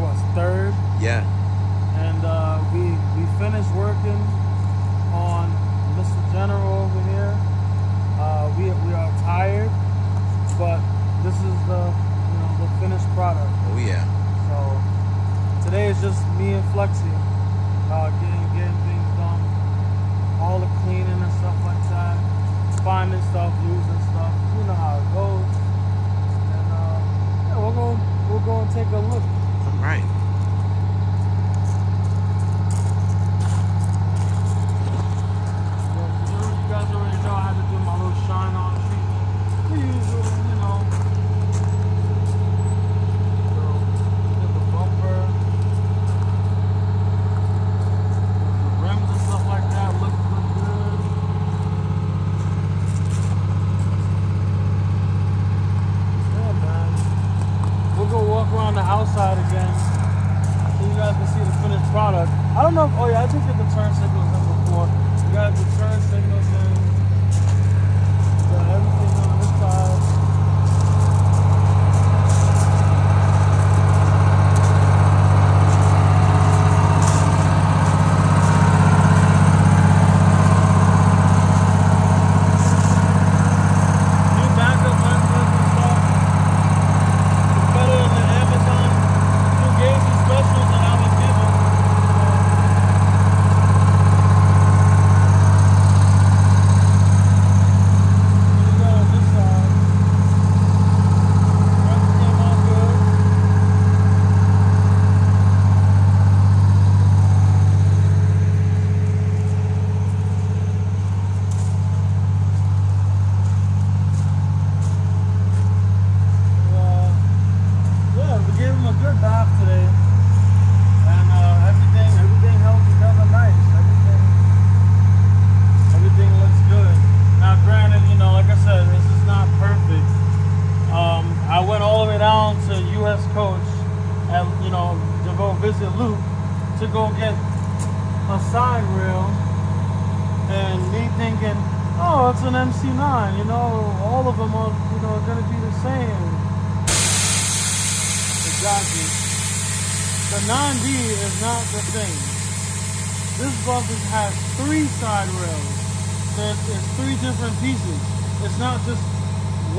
what, 3rd? Yeah. And we finished working on Mr. General over here. We are tired, but this is the finished product. Oh yeah. So today is just me and Flexi getting things done, all the cleaning and stuff like that, finding stuff, using stuff. You know how it goes. And yeah, we'll go and take a look. All right. You guys already know I had to do my little shine on treatment. The usual, you know. So, did the bumper, the rims and stuff like that look good. Yeah, man. We'll go walk around the outside again so you guys can see the finished product. I don't know if, oh yeah, I did get the turn signals in before. We got the turn signals in. We got everything on this side. New backup lenses and stuff. It's better than the Amazon. New gauge specials that I was given. Visit Luke to go get a side rail, and me thinking, oh, it's an MC9, you know, all of them are, you know, going to be the same. Exactly. The 9B is not the thing. This bus has 3 side rails. It's 3 different pieces. It's not just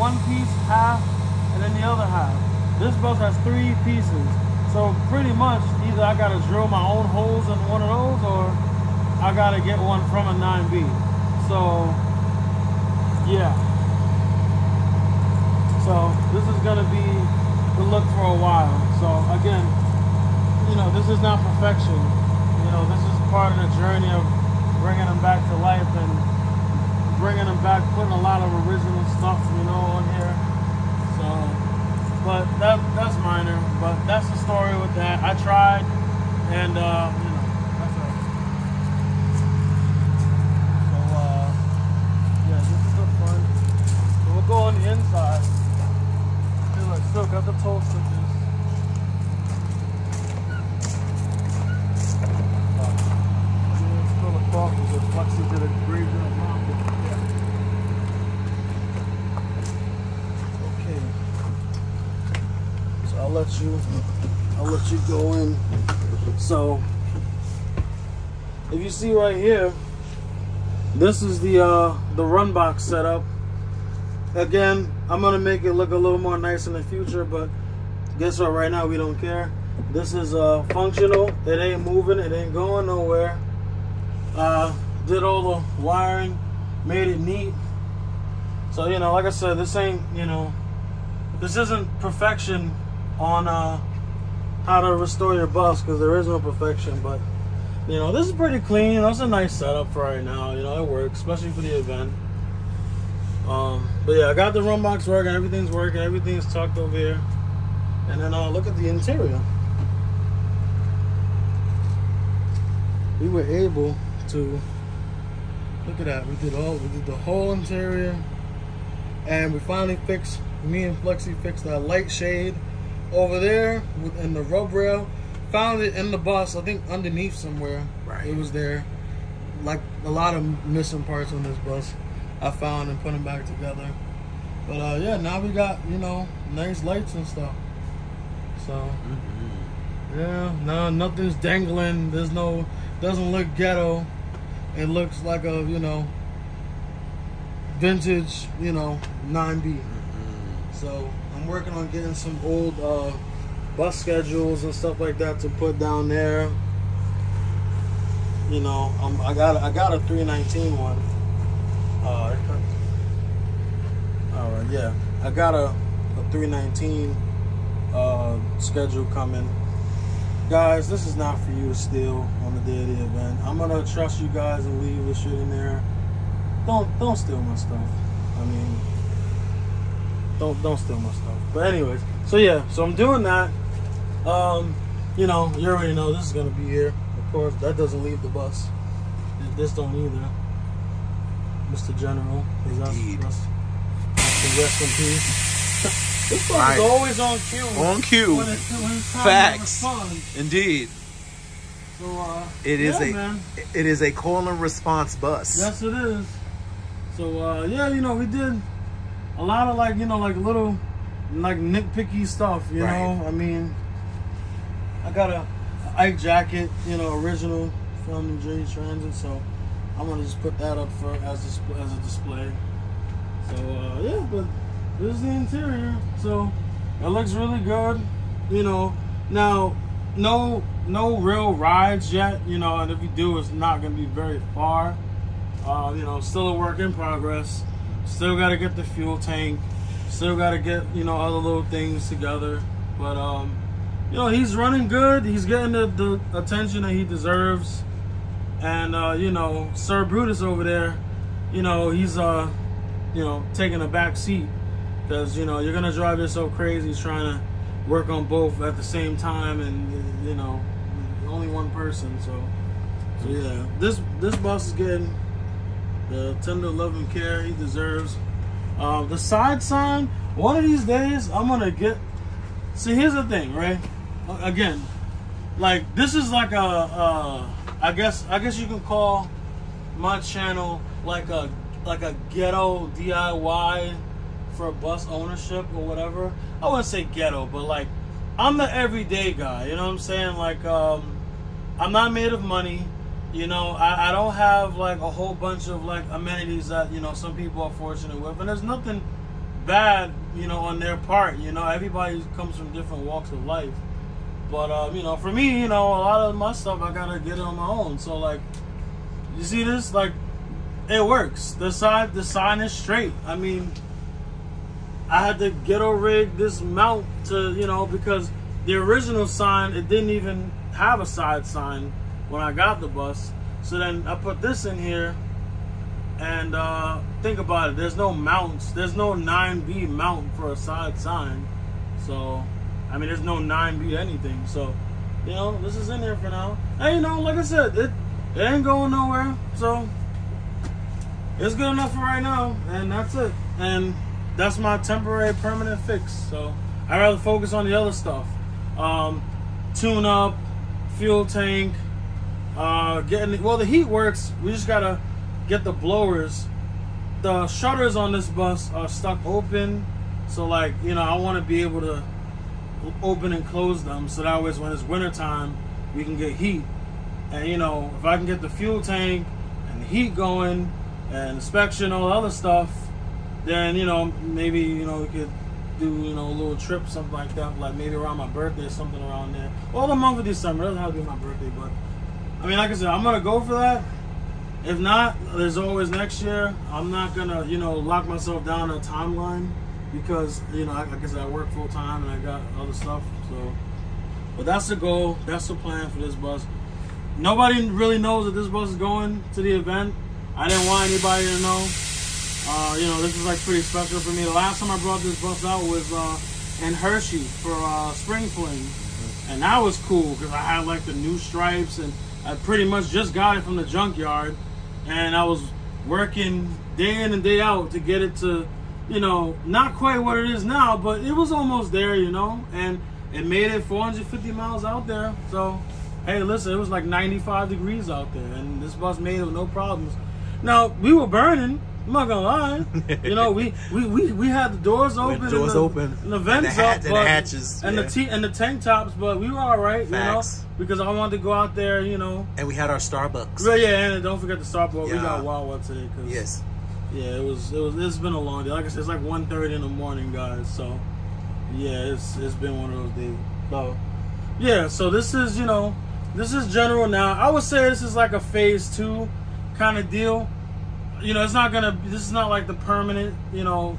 one piece, half, and then the other half. This bus has 3 pieces. So pretty much, either I gotta drill my own holes in one of those, or I gotta get one from a 9B. So, yeah. So this is gonna be the look for a while. So again, you know, this is not perfection. You know, this is part of the journey of bringing them back to life and bringing them back, putting a lot of original stuff, you know, on here. So. But that's minor, but that's the story with that. I tried, and you know, that's all. So yeah, this is the front. So we'll go on the inside. See, look, still got the toe switches. Still a coffee, because Flexi did a great job. I'll let you go in. So if you see right here, this is the run box setup. Again, I'm gonna make it look a little more nice in the future, but guess what, right now we don't care. This is functional. It ain't moving, it ain't going nowhere. Did all the wiring, made it neat. So, you know, like I said, this ain't, you know, this isn't perfection on how to restore your bus, because there is no perfection, but you know, this is pretty clean. That's a nice setup for right now. You know, it works, especially for the event. But yeah, I got the run box working, everything's working, everything's tucked over here. And then look at the interior. We were able to look at that. We did the whole interior, and we finally fixed. Me and Flexi fixed that light shade over there in the rub rail. Found it in the bus, I think underneath somewhere. Right. It was there. Like a lot of missing parts on this bus, I found and put them back together. But yeah, now we got, you know, nice lights and stuff. So Yeah, no, nothing's dangling. There's no, doesn't look ghetto. It looks like a, you know, vintage, you know, 9B. So I'm working on getting some old bus schedules and stuff like that to put down there. You know, I got a 319 one. All right, yeah, I got a 319 schedule coming. Guys, this is not for you to steal on the day of the event. I'm gonna trust you guys and leave this shit in there. Don't steal my stuff. I mean, don't steal my stuff. But anyways, so yeah, so I'm doing that. You know, you already know this is gonna be here. Of course, that doesn't leave the bus. This don't either. Mr. General, Indeed. That's rest in peace. This bus is always on cue. On cue. When it's time Facts. to respond. Indeed. So it is a call and response bus. Yes, it is. So yeah, you know, we did a lot of like, you know, like little like nitpicky stuff, you know. I mean, I got a Ike jacket, you know, original from New Jersey Transit, so I'm gonna just put that up for as a display. So yeah, but this is the interior. So it looks really good, you know. Now, no real rides yet, you know, and if you do, it's not gonna be very far. You know, still a work in progress. Still got to get the fuel tank. Still got to get, you know, other little things together. But you know, he's running good. He's getting the attention that he deserves. And you know, Sir Brutus over there, you know, he's you know, taking a back seat because, you know, you're gonna drive yourself crazy trying to work on both at the same time, and you know, only one person. So yeah, this bus is getting the tender love and care he deserves. The side sign, one of these days I'm gonna get. See, here's the thing, right? Again, like this is like a I guess you can call my channel like a ghetto DIY for bus ownership or whatever. I wouldn't say ghetto, but like I'm the everyday guy. You know what I'm saying? Like I'm not made of money. You know, I don't have like a whole bunch of like amenities that, you know, some people are fortunate with, and there's nothing bad, you know, on their part. You know, everybody comes from different walks of life. But you know, for me, you know, a lot of my stuff I gotta get it on my own. So like, you see this, like, it works. The sign is straight. I mean, I had to ghetto rig this mount to, you know, because the original sign, it didn't even have a side sign when I got the bus. So then I put this in here, and think about it, there's no mounts, there's no 9B mount for a side sign. So I mean, there's no 9B anything. So, you know, this is in there for now. And you know, like I said, it ain't going nowhere. So it's good enough for right now, and that's it. And that's my temporary permanent fix. So I'd rather focus on the other stuff. Tune up, fuel tank, the heat works. We just gotta get the blowers. The shutters on this bus are stuck open, so like, you know, I want to be able to open and close them, so that way when it's winter time we can get heat. And you know, if I can get the fuel tank and the heat going and inspection, all the other stuff, then, you know, maybe, you know, we could do, you know, a little trip, something like that, like maybe around my birthday or something around there, or the month of December. It doesn't have to be my birthday, but I mean, like I said, I'm gonna go for that. If not, there's always next year. I'm not gonna, you know, lock myself down a timeline, because, you know, like I said, I work full time and I got other stuff. So, but that's the goal. That's the plan for this bus. Nobody really knows that this bus is going to the event. I didn't want anybody to know. You know, this is like pretty special for me. The last time I brought this bus out was in Hershey for Spring Fling, and that was cool because I had like the new stripes, and I pretty much just got it from the junkyard, and I was working day in and day out to get it to, you know, not quite what it is now, but it was almost there, you know, and it made it 450 miles out there. So, hey, listen, it was like 95 degrees out there, and this bus made it with no problems. Now, we were burning, I'm not gonna lie. You know, we had the doors open, and the vents up, and the hatches, and the tank tops, but we were all right. Facts. You know, because I wanted to go out there. You know, and we had our Starbucks. Well, yeah, and don't forget the Starbucks. Yeah. We got Wawa today. Cause, yes. Yeah, it's been a long day. Like I said, it's like 1:30 in the morning, guys. So, yeah, it's been one of those days. So, yeah. So this is, you know, this is general now. I would say this is like a phase 2 kind of deal. You know, this is not like the permanent, you know.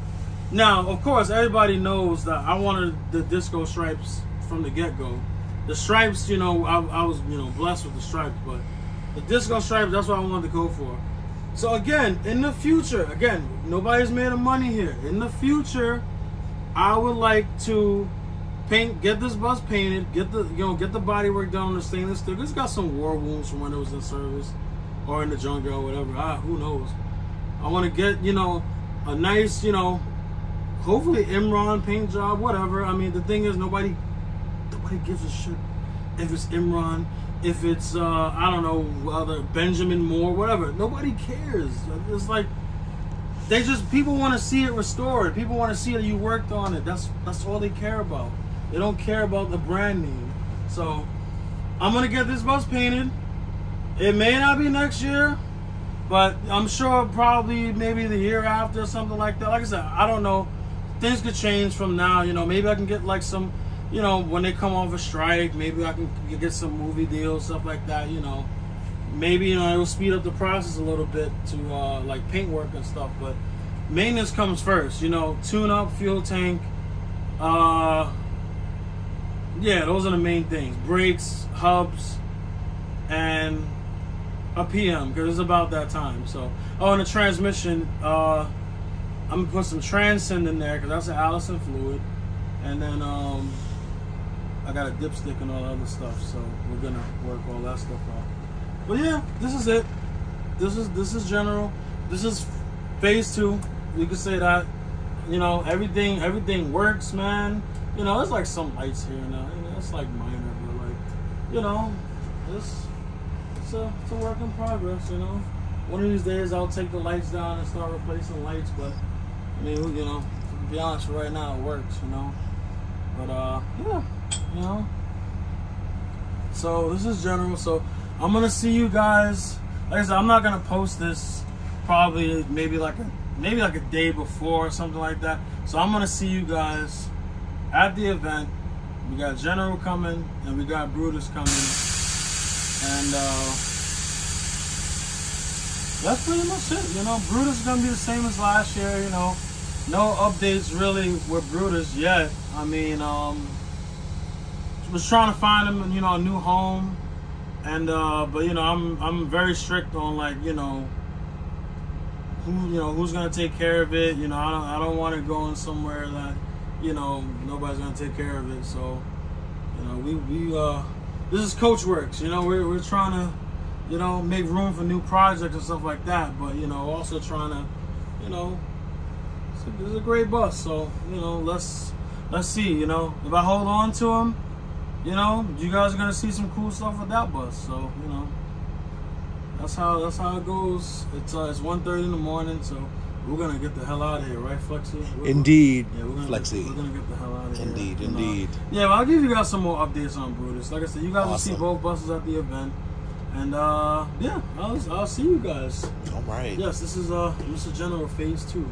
Now, of course, everybody knows that I wanted the disco stripes from the get-go. The stripes, you know, I was, you know, blessed with the stripes, but the disco stripes, that's what I wanted to go for. So again, in the future, again, nobody's made of money here. In the future, I would like to get this bus painted, get the body work done on the stainless steel. It's got some war wounds from when it was in service or in the junkyard or whatever. Who knows? I want to get, you know, a nice, you know, hopefully Imran paint job, whatever. I mean, the thing is, nobody gives a shit if it's Imran, if it's I don't know, other Benjamin Moore, whatever. Nobody cares. It's like people want to see it restored. People want to see that you worked on it. That's all they care about. They don't care about the brand name. So I'm gonna get this bus painted. It may not be next year, but I'm sure probably maybe the year after or something like that. Like I said, I don't know. Things could change from now. You know, maybe I can get like some, you know, when they come off a strike, maybe I can get some movie deals, stuff like that. You know, maybe, you know, it will speed up the process a little bit to like paint work and stuff. But maintenance comes first. You know, tune up, fuel tank. Yeah, those are the main things. Brakes, hubs, and a PM, because it's about that time. So, and the transmission, I'm gonna put some Transcend in there because that's an Allison fluid, and then I got a dipstick and all that other stuff. So we're gonna work all that stuff out. But yeah, this is it. This is general. This is phase 2. You could say that. You know, everything works, man. You know, there's like some lights here now. You know, it's like minor, but like, you know, it's a work in progress. You know, one of these days I'll take the lights down and start replacing lights. But I mean, you know, to be honest, right now it works. You know, but yeah, you know. So this is general. So I'm gonna see you guys. Like I said, I'm not gonna post this probably maybe like a day before or something like that. So I'm gonna see you guys at the event. We got General coming and we got Brutus coming, and that's pretty much it. You know, Brutus is gonna be the same as last year. You know, no updates really with Brutus yet. I mean, was trying to find him, you know, a new home, and but you know, I'm very strict on, like, you know, who's gonna take care of it. You know, I don't want to go in somewhere that, you know, nobody's gonna take care of it. So, you know, we this is Coachworks. You know, we're trying to, you know, make room for new projects and stuff like that. But, you know, also trying to, you know, it's a great bus. So, you know, let's see. You know, if I hold on to him, you know, you guys are gonna see some cool stuff with that bus. So, you know, that's how it goes. It's 1:30 in the morning, so we're gonna get the hell out of here, right, Flexi? Indeed, yeah, Flexi. We're gonna get the hell out of here. Indeed. Yeah, well, I'll give you guys some more updates on Brutus. Like I said, you guys will see Awesome. both buses at the event, and yeah, I'll see you guys. All right. Yes, this is Mr. General Phase 2.